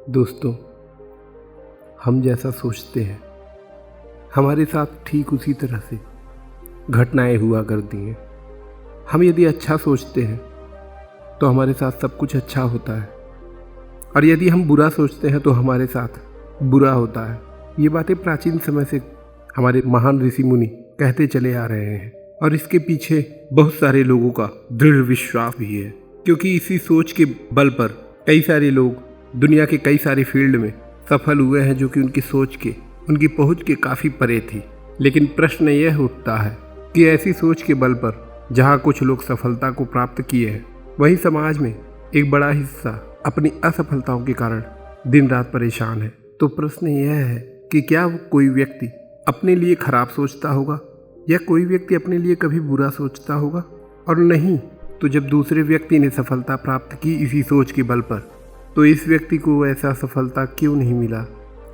दोस्तों, हम जैसा सोचते हैं हमारे साथ ठीक उसी तरह से घटनाएं हुआ करती हैं। हम यदि अच्छा सोचते हैं तो हमारे साथ सब कुछ अच्छा होता है, और यदि हम बुरा सोचते हैं तो हमारे साथ बुरा होता है। ये बातें प्राचीन समय से हमारे महान ऋषि मुनि कहते चले आ रहे हैं, और इसके पीछे बहुत सारे लोगों का दृढ़ विश्वास भी है, क्योंकि इसी सोच के बल पर कई सारे लोग दुनिया के कई सारे फील्ड में सफल हुए हैं, जो कि उनकी सोच के, उनकी पहुंच के काफ़ी परे थी। लेकिन प्रश्न यह उठता है कि ऐसी सोच के बल पर जहां कुछ लोग सफलता को प्राप्त किए हैं, वहीं समाज में एक बड़ा हिस्सा अपनी असफलताओं के कारण दिन रात परेशान है। तो प्रश्न यह है कि क्या कोई व्यक्ति अपने लिए खराब सोचता होगा, या कोई व्यक्ति अपने लिए कभी बुरा सोचता होगा? और नहीं तो जब दूसरे व्यक्ति ने सफलता प्राप्त की इसी सोच के बल पर, तो इस व्यक्ति को ऐसा सफलता क्यों नहीं मिला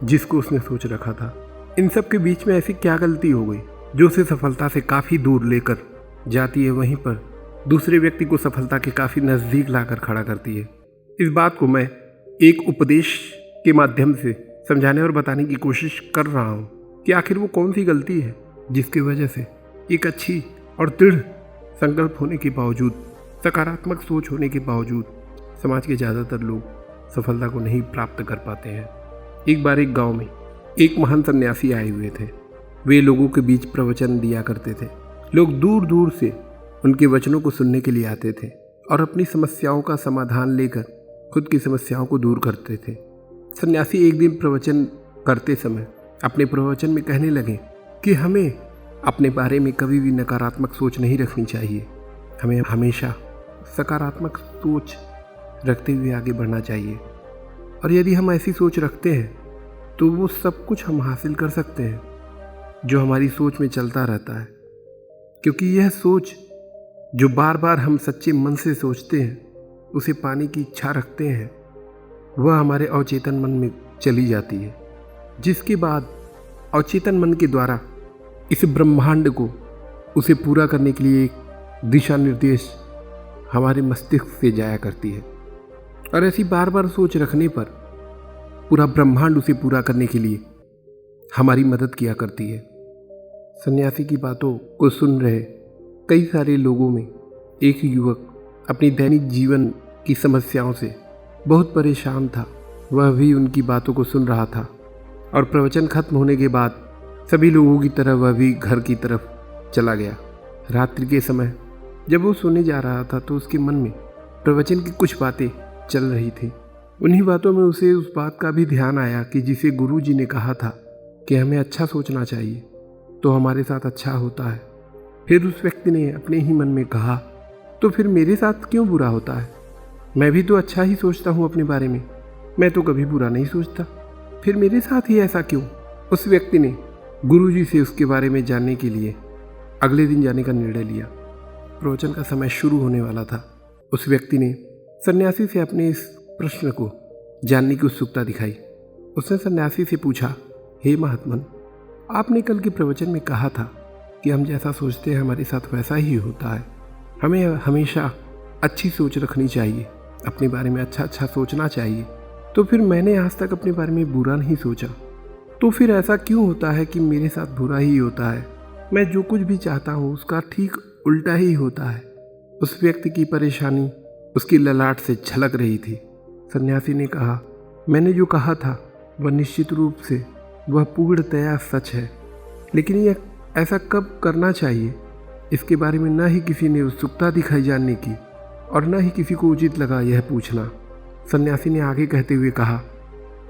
जिसको उसने सोच रखा था? इन सब के बीच में ऐसी क्या गलती हो गई जो उसे सफलता से काफ़ी दूर लेकर जाती है, वहीं पर दूसरे व्यक्ति को सफलता के काफ़ी नज़दीक लाकर खड़ा करती है? इस बात को मैं एक उपदेश के माध्यम से समझाने और बताने की कोशिश कर रहा हूँ कि आखिर वो कौन सी गलती है जिसकी वजह से एक अच्छी और दृढ़ संकल्प होने के बावजूद, सकारात्मक सोच होने के बावजूद समाज के ज़्यादातर लोग सफलता को नहीं प्राप्त कर पाते हैं। एक बार एक गांव में एक महान सन्यासी आए हुए थे। वे लोगों के बीच प्रवचन दिया करते थे। लोग दूर दूर से उनके वचनों को सुनने के लिए आते थे और अपनी समस्याओं का समाधान लेकर खुद की समस्याओं को दूर करते थे। सन्यासी एक दिन प्रवचन करते समय अपने प्रवचन में कहने लगे कि हमें अपने बारे में कभी भी नकारात्मक सोच नहीं रखनी चाहिए। हमें हमेशा सकारात्मक सोच रखते हुए आगे बढ़ना चाहिए, और यदि हम ऐसी सोच रखते हैं तो वो सब कुछ हम हासिल कर सकते हैं जो हमारी सोच में चलता रहता है। क्योंकि यह सोच जो बार बार हम सच्चे मन से सोचते हैं, उसे पाने की इच्छा रखते हैं, वह हमारे अवचेतन मन में चली जाती है, जिसके बाद अवचेतन मन के द्वारा इस ब्रह्मांड को उसे पूरा करने के लिए एक दिशा निर्देश हमारे मस्तिष्क से जाया करती है। और ऐसी बार बार सोच रखने पर पूरा ब्रह्मांड उसे पूरा करने के लिए हमारी मदद किया करती है। सन्यासी की बातों को सुन रहे कई सारे लोगों में एक युवक अपनी दैनिक जीवन की समस्याओं से बहुत परेशान था। वह भी उनकी बातों को सुन रहा था, और प्रवचन खत्म होने के बाद सभी लोगों की तरह वह भी घर की तरफ चला गया। रात्रि के समय जब वो सोने जा रहा था तो उसके मन में प्रवचन की कुछ बातें चल रही थी। उन्हीं बातों में उसे उस बात का भी ध्यान आया कि जिसे गुरुजी ने कहा था कि हमें अच्छा सोचना चाहिए तो हमारे साथ अच्छा होता है। फिर उस व्यक्ति ने अपने ही मन में कहा, तो फिर मेरे साथ क्यों बुरा होता है? मैं भी तो अच्छा ही सोचता हूँ अपने बारे में, मैं तो कभी बुरा नहीं सोचता, फिर मेरे साथ ही ऐसा क्यों? उस व्यक्ति ने गुरुजी से उसके बारे में जानने के लिए अगले दिन जाने का निर्णय लिया। प्रवचन का समय शुरू होने वाला था। उस व्यक्ति ने सन्यासी से अपने इस प्रश्न को जानने की उत्सुकता दिखाई। उसने सन्यासी से पूछा, हे महात्मन, आपने कल के प्रवचन में कहा था कि हम जैसा सोचते हैं हमारे साथ वैसा ही होता है, हमें हमेशा अच्छी सोच रखनी चाहिए, अपने बारे में अच्छा अच्छा सोचना चाहिए। तो फिर मैंने आज तक अपने बारे में बुरा नहीं सोचा, तो फिर ऐसा क्यों होता है कि मेरे साथ बुरा ही होता है? मैं जो कुछ भी चाहता हूँ उसका ठीक उल्टा ही होता है। उस व्यक्ति की परेशानी उसकी ललाट से झलक रही थी। सन्यासी ने कहा, मैंने जो कहा था वह निश्चित रूप से वह पूर्णतया सच है, लेकिन यह ऐसा कब करना चाहिए इसके बारे में न ही किसी ने उत्सुकता दिखाई जानने की, और न ही किसी को उचित लगा यह पूछना। सन्यासी ने आगे कहते हुए कहा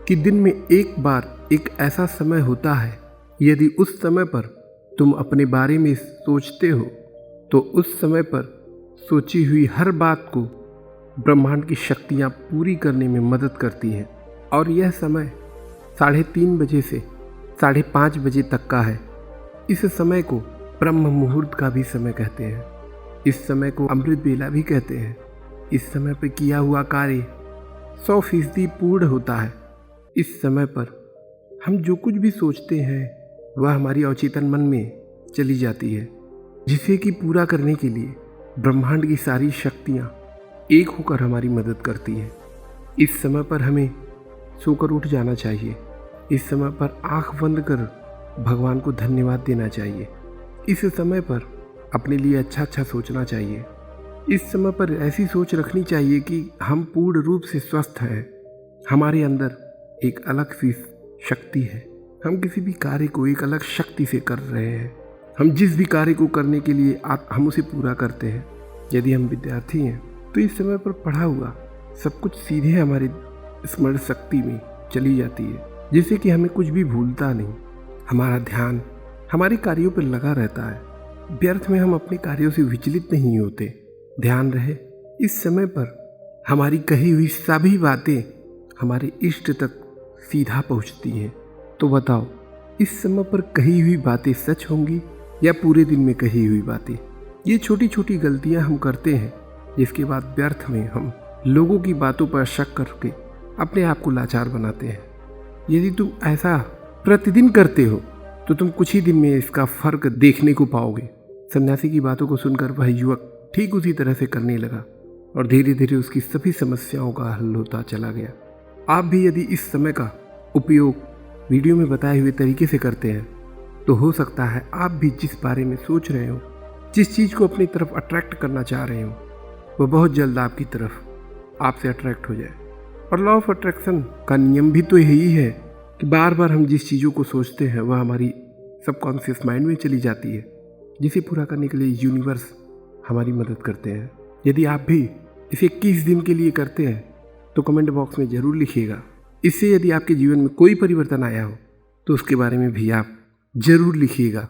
कि दिन में एक बार एक ऐसा समय होता है, यदि उस समय पर तुम अपने बारे में सोचते हो तो उस समय पर सोची हुई हर बात को ब्रह्मांड की शक्तियाँ पूरी करने में मदद करती हैं। और यह समय 3:30 बजे से 5:30 बजे तक का है। इस समय को ब्रह्म मुहूर्त का भी समय कहते हैं। इस समय को अमृत बेला भी कहते हैं। इस समय पर किया हुआ कार्य 100% पूर्ण होता है। इस समय पर हम जो कुछ भी सोचते हैं वह हमारी अवचेतन मन में चली जाती है, जिसे कि पूरा करने के लिए ब्रह्मांड की सारी शक्तियाँ एक होकर हमारी मदद करती हैं। इस समय पर हमें सोकर उठ जाना चाहिए। इस समय पर आंख बंद कर भगवान को धन्यवाद देना चाहिए। इस समय पर अपने लिए अच्छा अच्छा सोचना चाहिए। इस समय पर ऐसी सोच रखनी चाहिए कि हम पूर्ण रूप से स्वस्थ हैं। हमारे अंदर एक अलग सी शक्ति है। हम किसी भी कार्य को एक अलग शक्ति से कर रहे हैं। हम जिस भी कार्य को करने के लिए हम उसे पूरा करते हैं। यदि हम विद्यार्थी हैं तो इस समय पर पढ़ा हुआ सब कुछ सीधे हमारी स्मरण शक्ति में चली जाती है, जिससे कि हमें कुछ भी भूलता नहीं। हमारा ध्यान हमारे कार्यों पर लगा रहता है। व्यर्थ में हम अपने कार्यों से विचलित नहीं होते। ध्यान रहे, इस समय पर हमारी कही हुई सभी बातें हमारे इष्ट तक सीधा पहुंचती हैं। तो बताओ, इस समय पर कही हुई बातें सच होंगी या पूरे दिन में कही हुई बातें? ये छोटी छोटी गलतियां हम करते हैं, जिसके बाद व्यर्थ में हम लोगों की बातों पर शक करके अपने आप को लाचार बनाते हैं। यदि तुम ऐसा प्रतिदिन करते हो तो तुम कुछ ही दिन में इसका फर्क देखने को पाओगे। सन्यासी की बातों को सुनकर वह युवक ठीक उसी तरह से करने लगा और धीरे धीरे उसकी सभी समस्याओं का हल होता चला गया। आप भी यदि इस समय का उपयोग वीडियो में बताए हुए तरीके से करते हैं तो हो सकता है आप भी जिस बारे में सोच रहे हो, जिस चीज़ को अपनी तरफ अट्रैक्ट करना चाह रहे हो, वह बहुत जल्द आपकी तरफ आपसे अट्रैक्ट हो जाए। और लॉ ऑफ अट्रैक्शन का नियम भी तो यही है कि बार बार हम जिस चीज़ों को सोचते हैं वह हमारी सबकॉन्शियस माइंड में चली जाती है, जिसे पूरा करने के लिए यूनिवर्स हमारी मदद करते हैं। यदि आप भी इसे 21 दिन के लिए करते हैं तो कमेंट बॉक्स में ज़रूर लिखिएगा। इससे यदि आपके जीवन में कोई परिवर्तन आया हो तो उसके बारे में भी आप ज़रूर लिखिएगा।